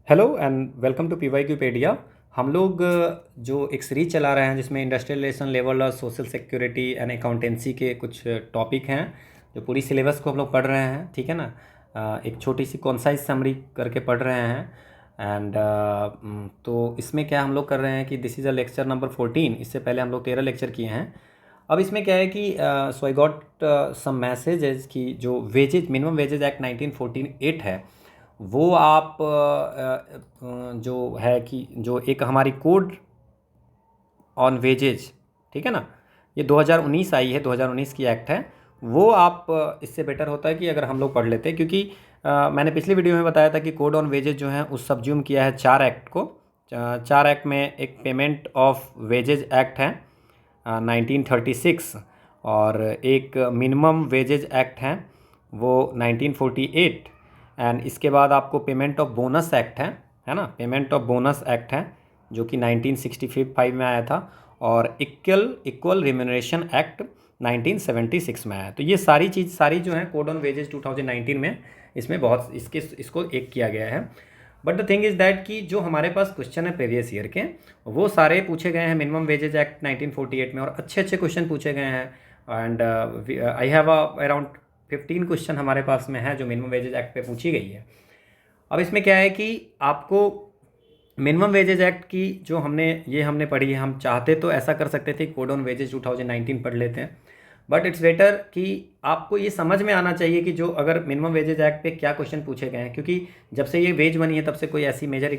Hello and welcome to PYQpedia. हम लोग जो एक सीरीज चला रहे हैं जिसमें इंडस्ट्रियल रिलेशन लेवल और सोशल सिक्योरिटी एंड अकाउंटेंसी के कुछ टॉपिक हैं जो पूरी सिलेबस को हम लोग पढ़ रहे हैं, ठीक है ना। एक छोटी सी कॉन्साइज समरी करके पढ़ रहे हैं एंड तो इसमें क्या हम लोग कर रहे हैं कि this is a lecture number 14। इससे पहले हम लोग 13 लेक्चर किए हैं। अब इसमें क्या है कि सो आई गॉट सम मैसेजेस कि जो वेजेज मिनिमम वेजेज एक्ट 1948 है वो आप जो है कि जो एक हमारी कोड ऑन वेजेज, ठीक है ना, ये 2019 आई है, 2019 की एक्ट है। वो आप इससे बेटर होता है कि अगर हम लोग पढ़ लेते हैं, क्योंकि मैंने पिछली वीडियो में बताया था कि कोड ऑन वेजेज जो है उस सब्ज्यूम किया है 4 एक्ट को। 4 एक्ट में एक पेमेंट ऑफ वेजेज एक्ट है 1936, और एक मिनिमम वेजेज एक्ट है वो 1948, एंड इसके बाद आपको पेमेंट ऑफ बोनस एक्ट है ना, पेमेंट ऑफ बोनस एक्ट है जो कि 1965 में आया था, और इक्वल रिम्यूनरेशन एक्ट 1976 में आया। तो ये सारी जो है कोड ऑन वेजेस 2019 में इसमें बहुत इसको एक किया गया है। But the thing is that कि जो हमारे पास क्वेश्चन है प्रीवियस ईयर के वो सारे पूछे गए हैं मिनिमम वेजेज एक्ट 1948 में, और अच्छे अच्छे क्वेश्चन पूछे गए हैं। And I have around 15 question हमारे पास में है जो मिनिमम वेजेज एक्ट पे पूछी गई है। अब इसमें क्या है कि आपको मिनिमम वेजेज एक्ट की जो हमने पढ़ी है, हम चाहते तो ऐसा कर सकते थे कोड ऑन वेजेज 2019 पढ़ लेते हैं, बट इट्स बेटर कि आपको ये समझ में आना चाहिए कि जो अगर मिनिमम वेजेज एक्ट पे क्या क्वेश्चन पूछे गए हैं, क्योंकि जब से ये वेज बनी है तब से कोई ऐसी मेजर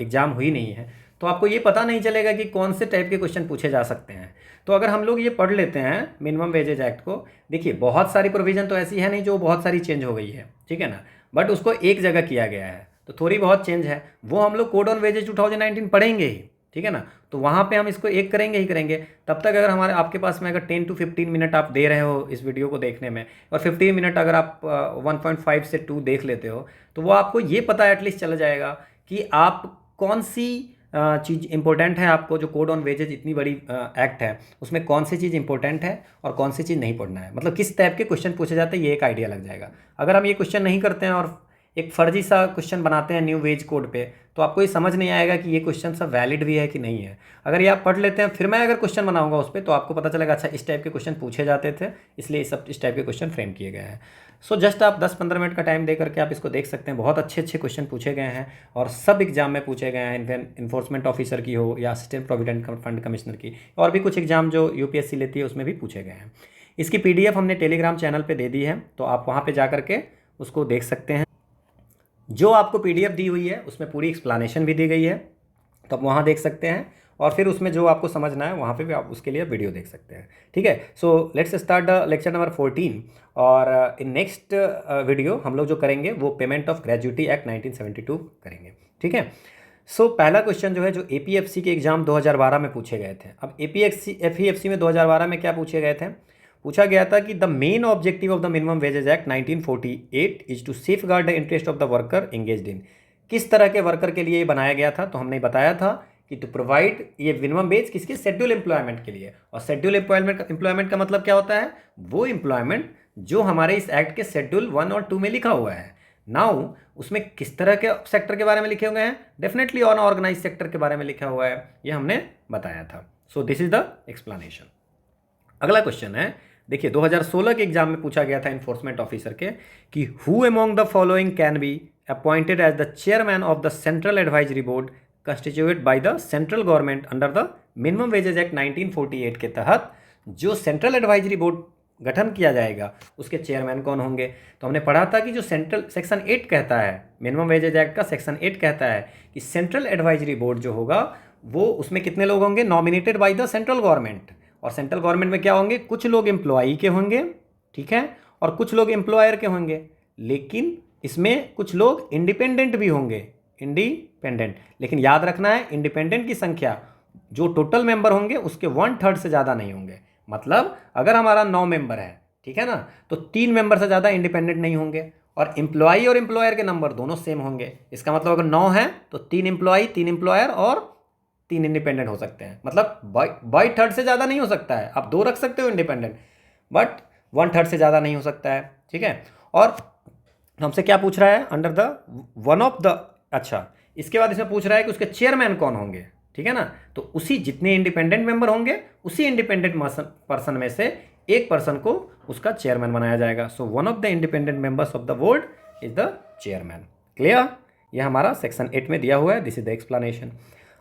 एग्जाम हुई नहीं है, तो आपको ये पता नहीं चलेगा कि कौन से टाइप के क्वेश्चन पूछे जा सकते हैं। तो अगर हम लोग ये पढ़ लेते हैं मिनिमम वेजेज एक्ट को, देखिए बहुत सारी प्रोविज़न तो ऐसी है नहीं जो बहुत सारी चेंज हो गई है, ठीक है ना, बट उसको एक जगह किया गया है, तो थोड़ी बहुत चेंज है, वो हम लोग कोड ऑन वेजेज 2019 पढ़ेंगे ही, ठीक है ना। तो वहाँ पे हम इसको एक करेंगे ही करेंगे। तब तक अगर आपके पास में अगर 10 to 15 मिनट आप दे रहे हो इस वीडियो को देखने में, और 15 मिनट अगर आप 1.5 से 2 देख लेते हो, तो वो आपको ये पता एटलीस्ट चल जाएगा कि आप कौन सी चीज़ इंपॉर्टेंट है। आपको जो कोड ऑन वेजेज इतनी बड़ी एक्ट है उसमें कौन सी चीज़ इंपॉर्टेंट है और कौन सी चीज़ नहीं पढ़ना है, मतलब किस टाइप के क्वेश्चन पूछे जाते हैं, ये एक आइडिया लग जाएगा। अगर हम ये क्वेश्चन नहीं करते हैं और एक फर्जी सा क्वेश्चन बनाते हैं न्यू वेज कोड पे, तो आपको ये समझ नहीं आएगा कि ये क्वेश्चन सब वैलिड भी है कि नहीं है। अगर ये आप पढ़ लेते हैं फिर मैं अगर क्वेश्चन बनाऊंगा उस पर, तो आपको पता चलेगा अच्छा इस टाइप के क्वेश्चन पूछे जाते थे, इसलिए इस टाइप के क्वेश्चन फ्रेम किए गए हैं। सो जस्ट आप 10-15 मिनट का टाइम दे करके आप इसको देख सकते हैं। बहुत अच्छे अच्छे क्वेश्चन पूछे गए हैं और सब एग्जाम में पूछे गए हैं, इन्फोर्समेंट ऑफिसर की हो या असिस्टेंट प्रोविडेंट फंड कमिश्नर की, और भी कुछ एग्जाम जो यूपीएससी लेती है उसमें भी पूछे गए हैं। इसकी पीडीएफ हमने टेलीग्राम चैनल पर दे दी है, तो आप वहाँ पर जा करके उसको देख सकते हैं। जो आपको पीडीएफ दी हुई है उसमें पूरी एक्सप्लेनेशन भी दी गई है, तो आप वहाँ देख सकते हैं, और फिर उसमें जो आपको समझना है वहाँ पे भी आप उसके लिए वीडियो देख सकते हैं, ठीक है। So let's start the lecture number 14, और इन नेक्स्ट वीडियो हम लोग जो करेंगे वो पेमेंट ऑफ ग्रेजुएटी एक्ट 1972 करेंगे, ठीक है। सो पहला क्वेश्चन जो है जो एपीएफसी के एग्जाम 2012 में पूछे गए थे। अब एपीएफसी में 2012 में क्या पूछे गए थे, पूछा गया था कि the main objective of the minimum wages act 1948 is to safeguard the interest of the worker engaged in. किस तरह के वर्कर के लिए ये बनाया गया था, तो हमने बताया था कि टू प्रोवाइड ये मिनिमम वेज किसके, शेड्यूल एम्प्लॉयमेंट के लिए। और शेड्यूल एम्प्लॉयमेंट का मतलब क्या होता है, वो एम्प्लॉयमेंट जो हमारे इस एक्ट के शेड्यूल 1 और 2 में लिखा हुआ है। नाउ उसमें किस तरह के सेक्टर के बारे में लिखे हुए हैं, डेफिनेटली अनऑर्गेनाइज सेक्टर के बारे में लिखा हुआ है, ये हमने बताया था। So this is the explanation. अगला क्वेश्चन है, देखिए 2016 के एग्जाम में पूछा गया था इन्फोर्समेंट ऑफिसर के कि who among the following can be appointed as the chairman of the central advisory board constituted by the central government under the minimum wages act 1948 के तहत जो सेंट्रल एडवाइजरी बोर्ड गठन किया जाएगा उसके चेयरमैन कौन होंगे। तो हमने पढ़ा था कि जो सेंट्रल सेक्शन 8 कहता है, मिनिमम वेजेज एक्ट का सेक्शन 8 कहता है कि सेंट्रल एडवाइजरी बोर्ड जो होगा वो उसमें कितने लोग होंगे, nominated by the central government. और सेंट्रल गवर्नमेंट में क्या होंगे, कुछ लोग एम्प्लॉई के होंगे, ठीक है, और कुछ लोग एम्प्लॉयर के होंगे, लेकिन इसमें कुछ लोग इंडिपेंडेंट भी होंगे, इंडिपेंडेंट। लेकिन याद रखना है इंडिपेंडेंट की संख्या जो टोटल मेंबर होंगे उसके 1/3 से ज़्यादा नहीं होंगे। मतलब अगर हमारा 9 मेंबर है, ठीक है ना, तो 3 मेंबर से ज़्यादा इंडिपेंडेंट नहीं होंगे, और एम्प्लॉई और एम्प्लॉयर के नंबर दोनों सेम होंगे। इसका मतलब अगर 9 है तो 3 एम्प्लॉई, 3 एम्प्लॉयर और 3 इंडिपेंडेंट हो सकते हैं। मतलब बाई थर्ड से ज़्यादा नहीं हो सकता है, आप 2 रख सकते हो इंडिपेंडेंट, बट 1/3 से ज़्यादा नहीं हो सकता है, ठीक है। और हमसे क्या पूछ रहा है, under the one of the, अच्छा इसके बाद इसमें पूछ रहा है कि उसके चेयरमैन कौन होंगे, ठीक है ना। तो उसी जितने इंडिपेंडेंट मेंबर होंगे उसी इंडिपेंडेंट पर्सन में से एक पर्सन को उसका चेयरमैन बनाया जाएगा। So one of the independent members of the board is the chairman. Clear? यह हमारा सेक्शन 8 में दिया हुआ है। This is the explanation.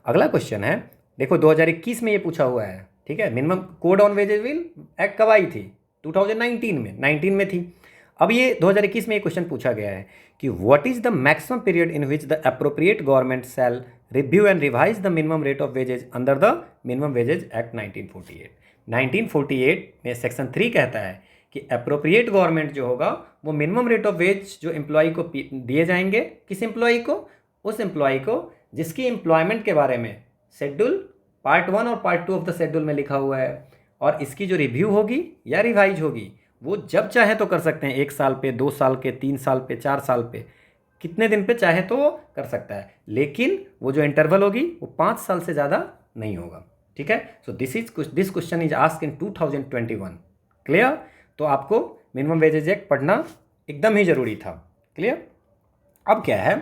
अगला क्वेश्चन है, देखो 2021 में ये पूछा हुआ है, ठीक है। Minimum code on wages will act कब आई थी? 2019 में, 19 में थी। अब ये 2021 में ये क्वेश्चन पूछा गया है कि what is the maximum period in which the appropriate government shall review and revise the minimum rate of wages under the minimum wages act 1948। 1948 में सेक्शन 3 कहता है कि अप्रोप्रिएट गवर्नमेंट जो होगा वो मिनिमम रेट ऑफ वेज जो employ को दिए जाएंगे, किस एम्प्लॉय को? उस एम्प्लॉय को जिसकी एम्प्लॉयमेंट के बारे में शेड्यूल पार्ट 1 और पार्ट 2 ऑफ द शेड्यूल में लिखा हुआ है, और इसकी जो रिव्यू होगी या रिवाइज होगी वो जब चाहे तो कर सकते हैं, 1 साल पे, 2 साल के, 3 साल पे, 4 साल पे, कितने दिन पे चाहे तो वो कर सकता है, लेकिन वो जो इंटरवल होगी वो 5 साल से ज़्यादा नहीं होगा, ठीक है। So this question is asked in 2021। Clear? तो आपको मिनिमम वेजेज एक्ट पढ़ना एकदम ही जरूरी था। क्लियर? अब क्या है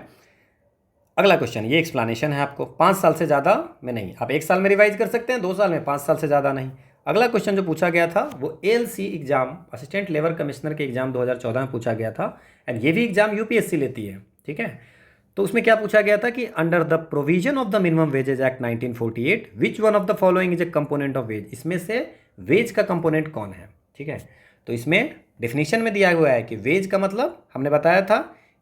अगला क्वेश्चन, ये एक्सप्लेनेशन है आपको, 5 साल से ज़्यादा में नहीं, आप 1 साल में रिवाइज कर सकते हैं, 2 साल में, 5 साल से ज़्यादा नहीं। अगला क्वेश्चन जो पूछा गया था वो ALC exam, assistant labour commissioner के एग्जाम 2014 में पूछा गया था, एंड ये भी एग्जाम UPSC लेती है, ठीक है। तो उसमें क्या पूछा गया था कि under the provision of the minimum wages act 1948 which one of the following is a component of wage, इसमें से वेज का कंपोनेंट कौन है, ठीक है। तो इसमें डेफिनेशन में दिया हुआ है कि वेज का मतलब हमने बताया था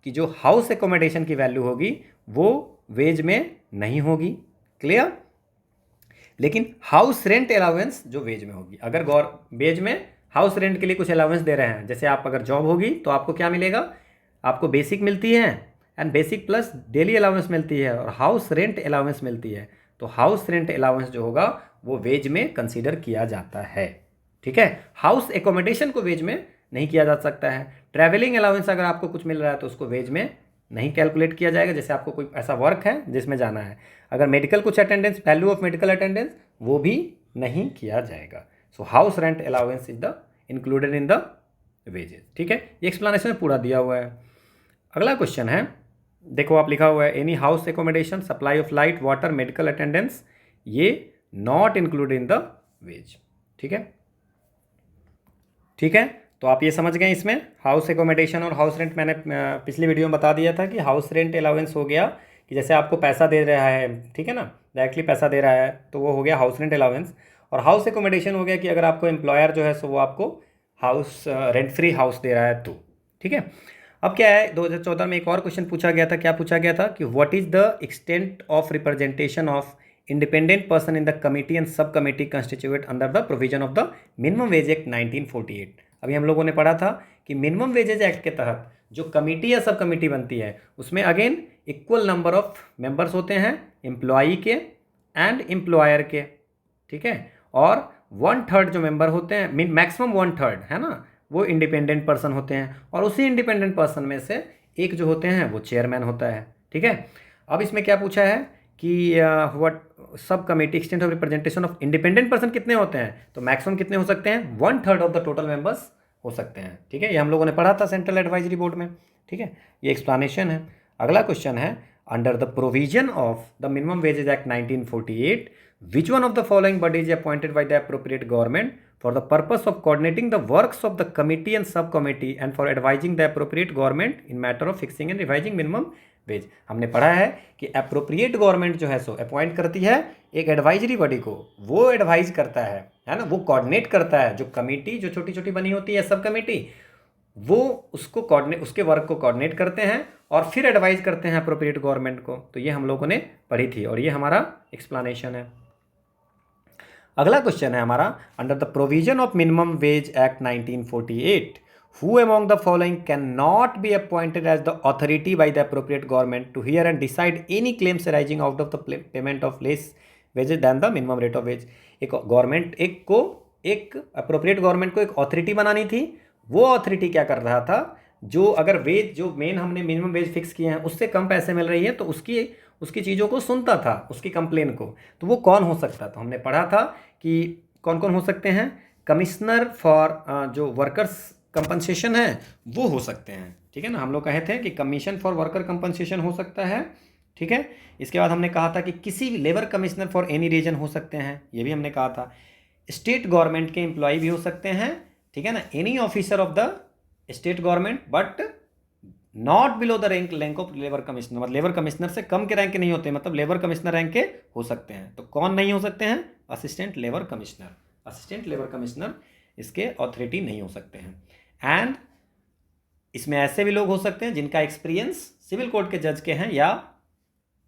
कि जो हाउस एकोमोडेशन की वैल्यू होगी वो वेज में नहीं होगी। क्लियर? लेकिन हाउस रेंट अलाउंस जो वेज में होगी, अगर वेज में हाउस रेंट के लिए कुछ अलाउंस दे रहे हैं, जैसे आप अगर जॉब होगी तो आपको क्या मिलेगा, आपको बेसिक मिलती है and basic plus daily allowance मिलती है, और हाउस रेंट अलाउंस मिलती है, तो हाउस रेंट अलाउंस जो होगा वो वेज में कंसीडर किया जाता है, ठीक है। हाउस एकोमोडेशन को वेज में नहीं किया जा सकता है। ट्रैवलिंग अलाउंस अगर आपको कुछ मिल रहा है तो उसको वेज में नहीं कैलकुलेट किया जाएगा, जैसे आपको कोई ऐसा वर्क है जिसमें जाना है, अगर मेडिकल कुछ attendance, value of medical attendance, वो भी नहीं किया जाएगा। So house rent allowance is the included in the wages, ठीक है। ये एक्सप्लेनेशन पूरा दिया हुआ है। अगला क्वेश्चन है, देखो आप लिखा हुआ है any house accommodation, supply of light, water, medical attendance, ये not included in the wage, ठीक है, ठीक है। तो आप ये समझ गए इसमें हाउस एकोमोडेशन और हाउस रेंट, मैंने पिछली वीडियो में बता दिया था कि हाउस रेंट अलाउंस हो गया कि जैसे आपको पैसा दे रहा है, ठीक है ना, डायरेक्टली पैसा दे रहा है, तो वो हो गया हाउस रेंट अलाउंस। और हाउस एकोमोडेशन हो गया कि अगर आपको एम्प्लॉयर जो है सो वो आपको हाउस रेंट फ्री हाउस दे रहा है तो, ठीक है। अब क्या है, 2014 में एक और क्वेश्चन पूछा गया था, क्या पूछा गया था कि what is the extent of representation of independent person in the committee and sub committee constitute under the provision of the minimum wage act 1948। अभी हम लोगों ने पढ़ा था कि मिनिमम वेजेज एक्ट के तहत जो कमिटी या सब कमिटी बनती है उसमें again equal number of members होते हैं, एम्प्लॉई के एंड एम्प्लॉयर के, ठीक है। और 1/3 जो मेंबर होते हैं, मैक्सिमम 1/3 है ना, वो इंडिपेंडेंट पर्सन होते हैं, और उसी इंडिपेंडेंट पर्सन में से एक जो होते हैं वो चेयरमैन होता है, ठीक है। अब इसमें क्या पूछा है कि what sub committee extent of representation of independent person कितने होते हैं, तो मैक्सिमम कितने हो सकते हैं, 1/3 ऑफ द टोटल मेंबर्स हो सकते हैं, ठीक है। ये हम लोगों ने पढ़ा था सेंट्रल एडवाइजरी बोर्ड में, ठीक है। ये एक्सप्लेनेशन है। अगला क्वेश्चन है, under the provision of the minimum wages act 1948 which one of the following bodies appointed by the appropriate government for the purpose of coordinating the works of the committee and sub committee and for advising the appropriate government in matter of fixing and revising minimum wage. हमने पढ़ा है कि appropriate government जो है so appoint करती है एक advisory body को, वो एडवाइज करता है ना, वो कोऑर्डिनेट करता है, जो कमेटी जो छोटी छोटी बनी होती है सब कमेटी, वो उसको कोऑर्डिनेट, उसके वर्क को कोऑर्डिनेट करते हैं और फिर एडवाइज करते हैं अप्रोप्रिएट गवर्नमेंट को। तो ये हम लोगों ने पढ़ी थी और ये हमारा एक्सप्लेनेशन है। अगला क्वेश्चन है हमारा, under the provision of minimum wage act 1948 who among the following cannot be appointed as the authority by the appropriate government to hear and decide any claims arising out of the payment of less wages than the minimum rate of wage। एक government एक appropriate government को एक authority बनानी थी, वो authority क्या कर रहा था, जो अगर वेज जो मेन हमने मिनिमम वेज फिक्स किए हैं उससे कम पैसे मिल रही है तो उसकी चीज़ों को सुनता था, उसकी कंप्लेन को, तो वो कौन हो सकता। तो हमने पढ़ा था कि कौन कौन हो सकते हैं, कमिश्नर फॉर जो वर्कर्स कंपनसेशन है वो हो सकते हैं, ठीक है ना। हम लोग कहे थे कि कमीशन फॉर वर्कर कंपनसेशन हो सकता है, ठीक है। इसके बाद हमने कहा था कि किसी भी labour commissioner for any reason हो सकते हैं, ये भी हमने कहा था। स्टेट गवर्नमेंट के एम्प्लॉय भी हो सकते हैं, ठीक है ना। Any officer of the state government but not below the rank of labour commissioner, मतलब लेबर कमिश्नर से कम के रैंक के नहीं होते, मतलब लेबर कमिश्नर रैंक के हो सकते हैं। तो कौन नहीं हो सकते हैं? Assistant labour commissioner. Assistant labour commissioner इसके अथॉरिटी नहीं हो सकते हैं। एंड इसमें ऐसे भी लोग हो सकते हैं जिनका एक्सपीरियंस सिविल कोर्ट के जज के हैं या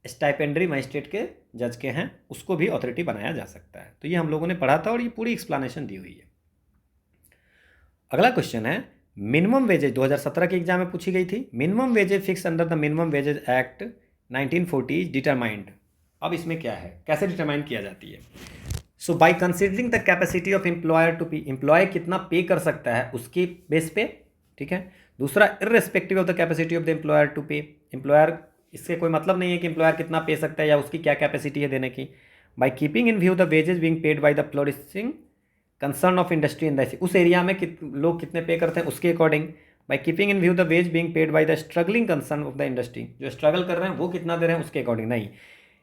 स्टाइपेंडरी मजिस्ट्रेट के जज के हैं, उसको भी अथॉरिटी बनाया जा सकता है। तो ये हम लोगों ने पढ़ा था और ये पूरी एक्सप्लेनेशन दी हुई है। अगला क्वेश्चन है मिनिमम वेजेज, 2017 के एग्जाम में पूछी गई थी। Minimum wages fix under the minimum wages act 1940 is determined. अब इसमें क्या है, कैसे डिटरमाइन किया जाती है? So by considering the capacity of employer to pay, employ कितना पे कर सकता है उसकी बेस पे, ठीक है। दूसरा irrespective of the capacity of the employer to pay, employer, इससे कोई मतलब नहीं है कि एम्प्लॉयर कितना पे सकता है या उसकी क्या कैपेसिटी है देने की। By keeping in view the wages being paid by the flourishing concern of industry in the, उस एरिया में लोग कितने पे करते हैं उसके according. By keeping in view the wage being paid by the struggling concern of the industry, जो struggle कर रहे हैं वो कितना दे रहे हैं उसके अकॉर्डिंग नहीं।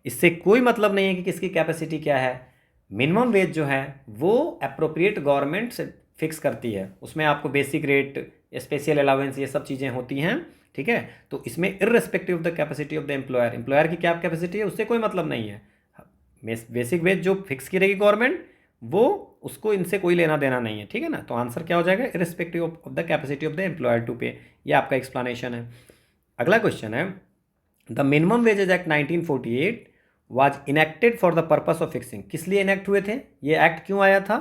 इससे कोई मतलब नहीं है कि किसकी कैपेसिटी क्या है। मिनिमम वेज जो है वो अप्रोप्रिएट गवर्नमेंट से फिक्स करती है, उसमें आपको बेसिक रेट, स्पेशल अलाउंस, ये सब चीज़ें होती हैं, ठीक है। तो इसमें irrespective of the capacity of the employer, employer की क्या कैपेसिटी है उससे कोई मतलब नहीं है। बेसिक वेज जो फिक्स करेगी गवर्नमेंट वो, उसको इनसे कोई लेना देना नहीं है, ठीक है ना। तो आंसर क्या हो जाएगा? Irrespective of the capacity of the employer to pay. ये आपका एक्सप्लेनेशन है। अगला क्वेश्चन है the minimum wages act 1948 was enacted for the purpose of fixing. किस लिए इनेक्ट हुए थे? ये एक्ट क्यों आया था?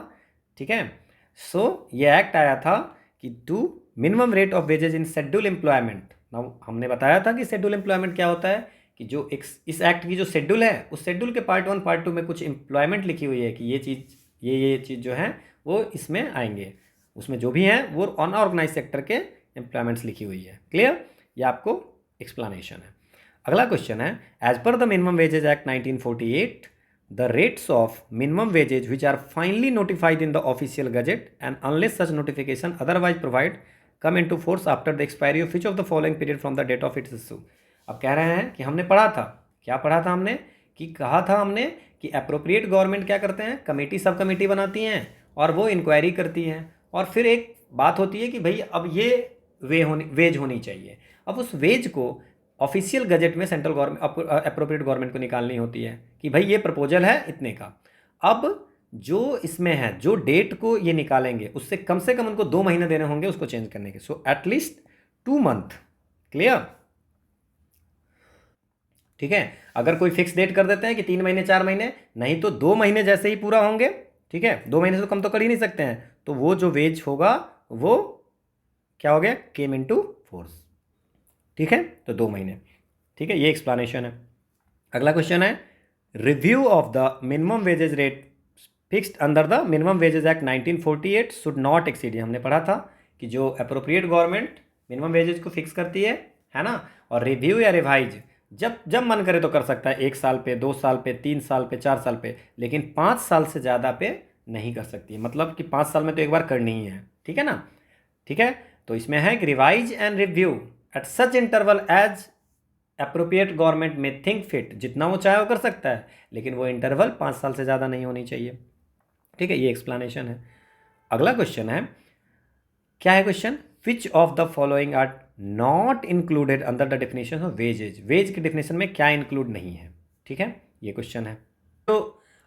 ठीक है, सो ये एक्ट आया था कि to minimum rate of wages in schedule employment. हमने बताया था कि शेड्यूल एम्प्लॉयमेंट क्या होता है, कि जो इस एक्ट की जो शेड्यूल है उस शेड्यूल के पार्ट 1 पार्ट 2 में कुछ एम्प्लॉयमेंट लिखी हुई है कि ये चीज़, ये चीज़ जो है वो इसमें आएंगे, उसमें जो भी हैं वो अनऑर्गेनाइज सेक्टर के एम्प्लॉयमेंट्स लिखी हुई है। क्लियर? ये आपको एक्सप्लेनेशन है। अगला क्वेश्चन है as per the minimum wages act 1948 the rates of minimum wages which are finally notified in the official gazette and unless such notification otherwise provide come into force after the expiry of which of the following period from the date of its issue. अब कह रहे हैं कि हमने पढ़ा था, क्या पढ़ा था हमने, कि कहा था हमने कि अप्रोप्रिएट गवर्नमेंट क्या करते हैं, कमेटी, सब कमेटी बनाती हैं और वो इंक्वायरी करती हैं, और फिर एक बात होती है कि भाई अब ये वेज होनी चाहिए। अब उस वेज को ऑफिशियल गजेट में सेंट्रल गवर्नमेंट, अप्रोप्रिएट गवर्नमेंट को निकालनी होती है कि भाई ये प्रपोजल है इतने का। अब जो इसमें है, जो डेट को ये निकालेंगे उससे कम से कम उनको 2 महीने देने होंगे उसको चेंज करने के। So at least 2 month. क्लियर? ठीक है, अगर कोई फिक्स डेट कर देते हैं कि 3 महीने 4 महीने, नहीं तो 2 महीने जैसे ही पूरा होंगे, ठीक है, 2 महीने से कम तो कर ही नहीं सकते हैं, तो वो जो वेज होगा वो क्या हो गया, केम इनटू फोर्स। ठीक है, तो 2 महीने। ठीक है, ये एक्सप्लेनेशन है। अगला क्वेश्चन है review of the minimum wages rate fixed under the minimum wages act 1948 should not exceed. हमने पढ़ा था कि जो अप्रोप्रिएट गवर्नमेंट मिनिमम वेजेज को फिक्स करती है ना, और रिव्यू या रिवाइज जब जब मन करे तो कर सकता है, 1 साल पे, 2 साल पे, 3 साल पे, 4 साल पे, लेकिन 5 साल से ज़्यादा पे नहीं कर सकती है। मतलब कि 5 साल में तो एक बार करनी ही है। ठीक है ना? ठीक है, तो इसमें है कि revise and review at such interval age appropriate government में थिंक फिट। जितना वो चाहे वो कर सकता है, लेकिन वो इंटरवल 5 साल से ज़्यादा नहीं होनी चाहिए। ठीक है, ये एक्सप्लेनेशन है। अगला क्वेश्चन है, क्या है question, which of the following are not included under the definition of wages. Wage की डेफिनेशन में क्या इंक्लूड नहीं है। ठीक है, ये क्वेश्चन है। तो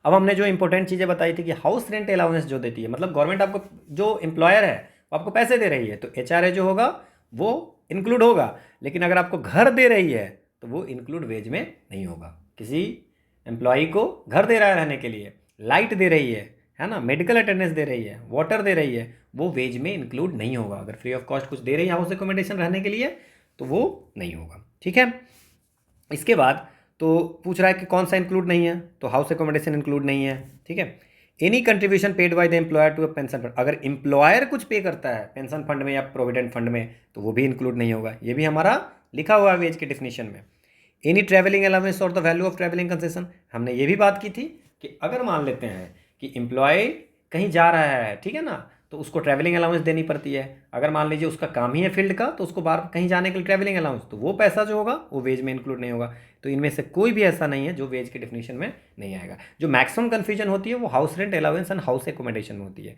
अब हमने जो इंपॉर्टेंट चीज़ें बताई थी कि हाउस रेंट अलाउंस जो देती है, मतलब गवर्नमेंट आपको, जो एम्प्लॉयर है वो आपको पैसे दे रही है, तो HRA जो होगा वो इंक्लूड होगा, लेकिन अगर आपको घर दे रही है तो वो इंक्लूड वेज में नहीं होगा। किसी एम्प्लॉई को घर दे रहा है रहने के लिए, लाइट दे रही है ना, मेडिकल अटेंडेंस दे रही है, वाटर दे रही है, वो वेज में इंक्लूड नहीं होगा। अगर फ्री ऑफ कॉस्ट कुछ दे रही है हाउस एकोमोडेशन रहने के लिए तो वो नहीं होगा। ठीक है, इसके बाद तो पूछ रहा है कि कौन सा इंक्लूड नहीं है, तो हाउस एकोमोडेशन इंक्लूड नहीं है। ठीक है, any contribution paid by the employer to a pension fund. अगर एम्प्लॉयर कुछ पे करता है पेंशन फंड में या प्रोविडेंट फंड में तो वो भी इंक्लूड नहीं होगा। ये भी हमारा लिखा हुआ है वेज के डिफिनेशन में। एनी ट्रैवलिंग अलाउंस और the value of travelling concession, हमने ये भी बात की थी कि अगर मान लेते हैं कि एम्प्लॉय कहीं जा रहा है, ठीक है ना, तो उसको ट्रैवलिंग अलाउंस देनी पड़ती है। अगर मान लीजिए उसका काम ही है फील्ड का, तो उसको बाहर कहीं जाने के लिए ट्रैवलिंग अलाउंस, तो वो पैसा जो होगा वो वेज में इंक्लूड नहीं होगा। तो इनमें से कोई भी ऐसा नहीं है जो वेज के डेफिनेशन में नहीं आएगा। जो मैक्सिमम कन्फ्यूजन होती है वो house rent allowance and house accommodation में होती है।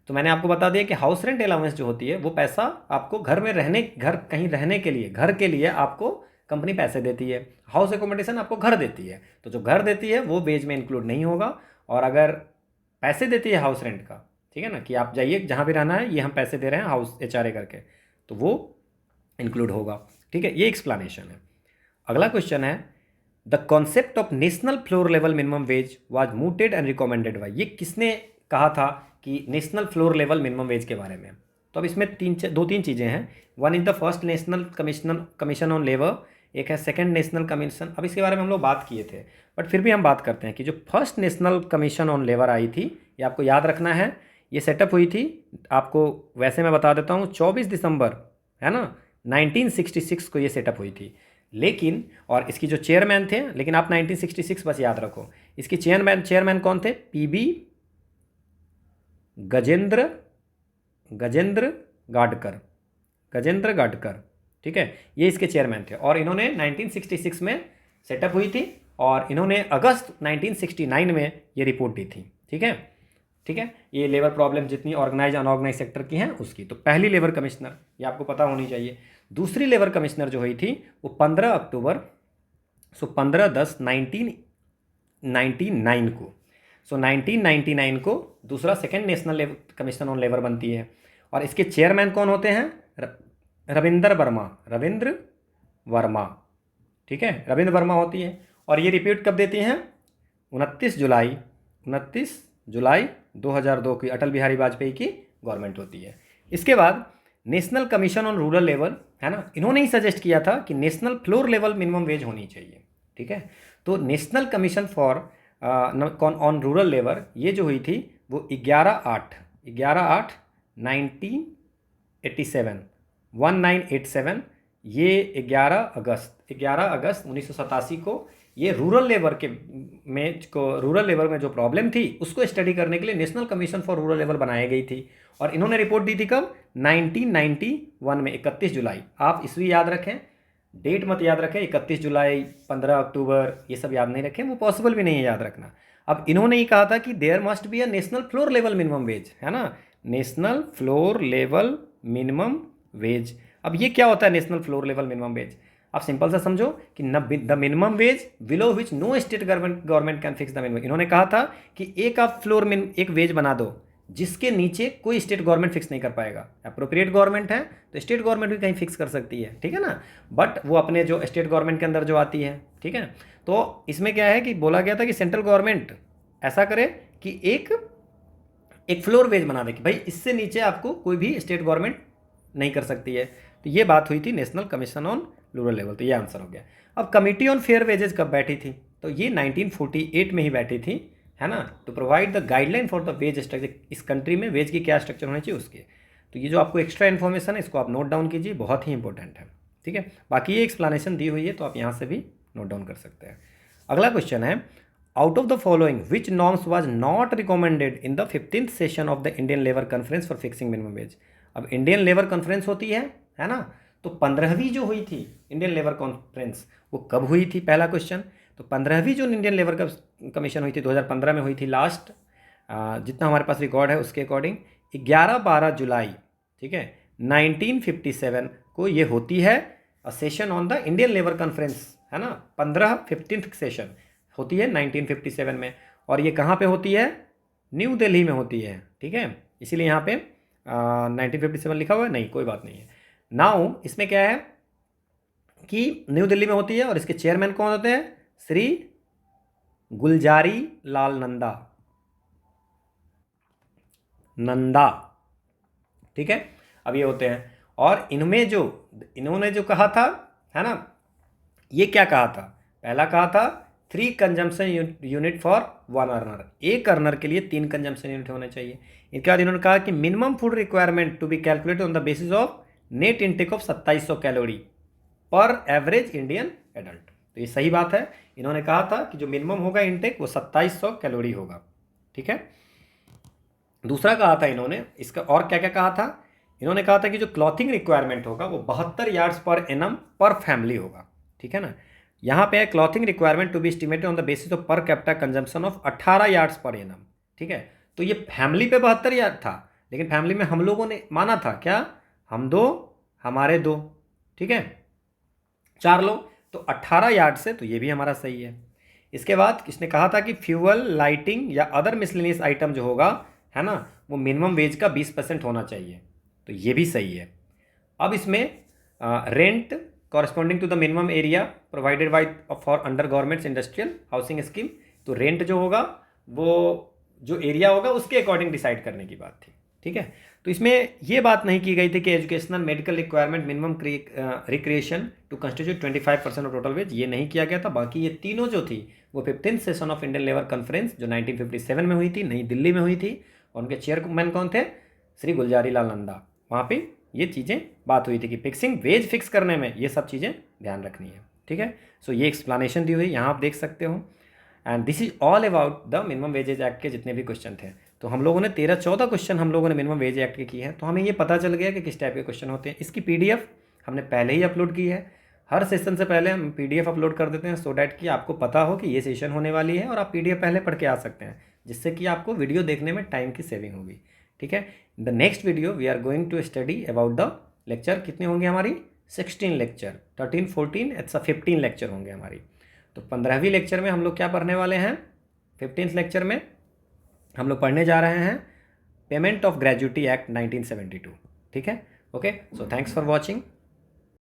तो मैंने आपको बता दिया कि हाउस रेंट अलाउंस जो होती है वो पैसा आपको घर में रहने, घर कहीं रहने के लिए, घर के लिए आपको कंपनी पैसे देती है। हाउस एकोमोडेशन आपको घर देती है, तो जो घर देती है वो वेज में इंक्लूड नहीं होगा। और अगर पैसे देती है हाउस रेंट का, ठीक है ना, कि आप जाइए जहाँ भी रहना है, ये हम पैसे दे रहे हैं हाउस HRA करके, तो वो इंक्लूड होगा। ठीक है, ये एक्सप्लेनेशन है। अगला क्वेश्चन है, the concept of national floor level minimum veg was mooted and recommended by. ये किसने कहा था कि national floor level minimum veg के बारे में? तो अब इसमें दो तीन चीज़ें हैं। One is the first national commission on labour, एक है सेकंड नेशनल कमीशन। अब इसके बारे में हम लोग बात किए थे, बट फिर भी हम बात करते हैं कि जो first national commission on labour I थी, ये आपको याद रखना है। ये सेटअप हुई थी, आपको वैसे मैं बता देता हूँ, 24 दिसंबर, है ना, 1966 को ये सेटअप हुई थी। लेकिन और इसकी जो चेयरमैन थे, लेकिन आप 1966 बस याद रखो, इसकी चेयरमैन कौन थे? PB गजेंद्र गाडकर। ठीक है, ये इसके चेयरमैन थे और इन्होंने 1966 में सेटअप हुई थी और इन्होंने अगस्त 1969 में ये रिपोर्ट दी थी। ठीक है, ये लेबर प्रॉब्लम जितनी ऑर्गेनाइज अनऑर्गेनाइज सेक्टर की हैं उसकी। तो पहली लेबर कमिश्नर, ये आपको पता होनी चाहिए। दूसरी लेबर कमिश्नर जो हुई थी वो 15 अक्टूबर 15/10/1999 को। 1999 को दूसरा second national commission on labour बनती है और इसके चेयरमैन कौन होते हैं? रविंद्र वर्मा। ठीक है, रविंद्र वर्मा होती है। और ये रिपोर्ट कब देती हैं? 29 जुलाई 2002 की अटल बिहारी वाजपेयी की गवर्नमेंट होती है। इसके बाद national commission on rural labour, है ना, इन्होंने ही सजेस्ट किया था कि national floor level minimum veg होनी चाहिए। ठीक है, तो national commission for on rural labour ये जो हुई थी वो 1987, ये 11 अगस्त 1987 को ये रूरल लेबर में जो प्रॉब्लम थी उसको स्टडी करने के लिए national commission for rural labour बनाई गई थी। और इन्होंने रिपोर्ट दी थी कब? 1991 में, 31 जुलाई। आप ईस्वी याद रखें, डेट मत याद रखें, 31 जुलाई, 15 अक्टूबर, ये सब याद नहीं रखें, वो पॉसिबल भी नहीं है याद रखना। अब इन्होंने ही कहा था कि there must be a national floor level minimum wage, है ना, national floor level minimum wage. अब ये क्या होता है national floor level minimum wage? आप सिंपल सा समझो कि the minimum wage below which no state government can fix the minimum. इन्होंने कहा था कि एक आप एक वेज बना दो जिसके नीचे कोई स्टेट गवर्नमेंट फिक्स नहीं कर पाएगा। अप्रोप्रिएट गवर्नमेंट है तो स्टेट गवर्नमेंट भी कहीं फिक्स कर सकती है, ठीक है ना, बट वो अपने जो स्टेट गवर्नमेंट के अंदर जो आती है। ठीक है, तो इसमें क्या है कि बोला गया था कि सेंट्रल गवर्नमेंट ऐसा करे कि एक फ्लोर वेज बना दे कि भाई इससे नीचे आपको कोई भी स्टेट गवर्नमेंट नहीं कर सकती है। तो ये बात हुई थी national commission on rural level. तो ये आंसर हो गया। अब कमिटी ऑन फेयर वेजेस कब बैठी थी? तो ये 1948 में ही बैठी थी, है ना, to provide the guideline for the wage structure. इस कंट्री में वेज की क्या स्ट्रक्चर होनी चाहिए उसके। तो ये जो आपको एक्स्ट्रा इन्फॉर्मेशन है इसको आप नोट डाउन कीजिए, बहुत ही इंपॉर्टेंट है। ठीक है, बाकी ये एक्सप्लेनेशन दी हुई है तो आप यहाँ से भी नोट डाउन कर सकते हैं। अगला क्वेश्चन है, out of the following which norms was not recommended in the 15th session of the Indian labour conference for fixing minimum wage. अब इंडियन लेबर कॉन्फ्रेंस होती है ना, तो 15वीं जो हुई थी इंडियन लेबर कॉन्फ्रेंस वो कब हुई थी? पहला क्वेश्चन। तो 15वीं जो इंडियन लेबर कमीशन हुई थी 2015 में हुई थी लास्ट, जितना हमारे पास रिकॉर्ड है उसके अकॉर्डिंग 11-12 जुलाई, ठीक है, 1957 को ये होती है session on the Indian labour conference, है ना, 15th सेशन होती है 1957 में। और ये कहाँ पे होती है? न्यू दिल्ली में होती है। ठीक है, इसीलिए यहाँ पे 1957 लिखा हुआ है, नहीं कोई बात नहीं है। नाउ इसमें क्या है कि न्यू दिल्ली में होती है और इसके चेयरमैन कौन होते हैं? श्री गुलजारी लाल नंदा। ठीक है, अब ये होते हैं और इन्होंने जो कहा था, है ना, ये क्या कहा था? पहला कहा था 3 कंजम्पशन यूनिट फॉर 1 अर्नर, एक अर्नर के लिए 3 कंजम्पशन यूनिट होने चाहिए। इसके बाद इन्होंने कहा कि minimum food requirement to be calculated on the basis of net intake of 2700 calorie per average Indian adult. तो ये सही बात है, इन्होंने कहा था कि जो मिनिमम होगा इनटेक वो 2700 कैलोरी होगा। ठीक है, दूसरा कहा था इन्होंने, इसका और क्या क्या कहा था, इन्होंने कहा था कि जो क्लॉथिंग रिक्वायरमेंट होगा वो 72 यार्ड्स पर एनम पर फैमिली होगा, ठीक है ना। यहाँ पे है clothing requirement to be estimated on the basis of per capita consumption of 18 yards per annum, ठीक है। तो ये फैमिली पे 72 यार्ड था, लेकिन फैमिली में हम लोगों ने माना था क्या, हम दो हमारे दो, ठीक है, 4 लोग, तो 18 यार्ड से, तो ये भी हमारा सही है। इसके बाद किसने कहा था कि फ्यूअल, लाइटिंग या अदर मिसलेनियस आइटम जो होगा, है ना, वो मिनिमम वेज का 20% होना चाहिए, तो ये भी सही है। अब इसमें rent corresponding to the minimum area provided by for under government's industrial housing scheme, तो रेंट जो होगा वो जो एरिया होगा उसके अकॉर्डिंग डिसाइड करने की बात थी, ठीक है। तो इसमें ये बात नहीं की गई थी कि educational medical requirement minimum recreation to constitute 25% of total wage, ये नहीं किया गया था। बाकी ये तीनों जो थी वो 15th session of Indian labour conference जो 1957 में हुई थी, नई दिल्ली में हुई थी, और उनके चेयरमैन कौन थे, श्री गुलजारी लाल नंदा, वहाँ पे ये चीज़ें बात हुई थी कि फिक्सिंग वेज फिक्स करने में ये सब चीज़ें ध्यान रखनी है, ठीक है। सो ये एक्सप्लानेशन दी हुई यहाँ आप देख सकते हो, and this is all about the minimum wages act के जितने भी क्वेश्चन थे। तो हम लोगों ने 13-14 क्वेश्चन हम लोगों ने मिनिमम वेज एक्ट के किए हैं, तो हमें ये पता चल गया कि किस टाइप के क्वेश्चन होते हैं। इसकी पीडीएफ हमने पहले ही अपलोड की है, हर सेशन से पहले हम पीडीएफ अपलोड कर देते हैं सो डैट कि आपको पता हो कि ये सेशन होने वाली है और आप पीडीएफ पहले पढ़ के आ सकते हैं, जिससे कि आपको वीडियो देखने में टाइम की सेविंग होगी, ठीक है। The next video we are going to study about the lecture, कितने होंगे हमारी 16 लेक्चर, 13, 14 ऐसा 15 लेक्चर होंगे हमारी। तो 15वीं लेक्चर में हम लोग क्या पढ़ने वाले हैं, 15th लेक्चर में हम लोग पढ़ने जा रहे हैं पेमेंट ऑफ ग्रेजुटी एक्ट 1972, ठीक है। Okay, so thanks for watching.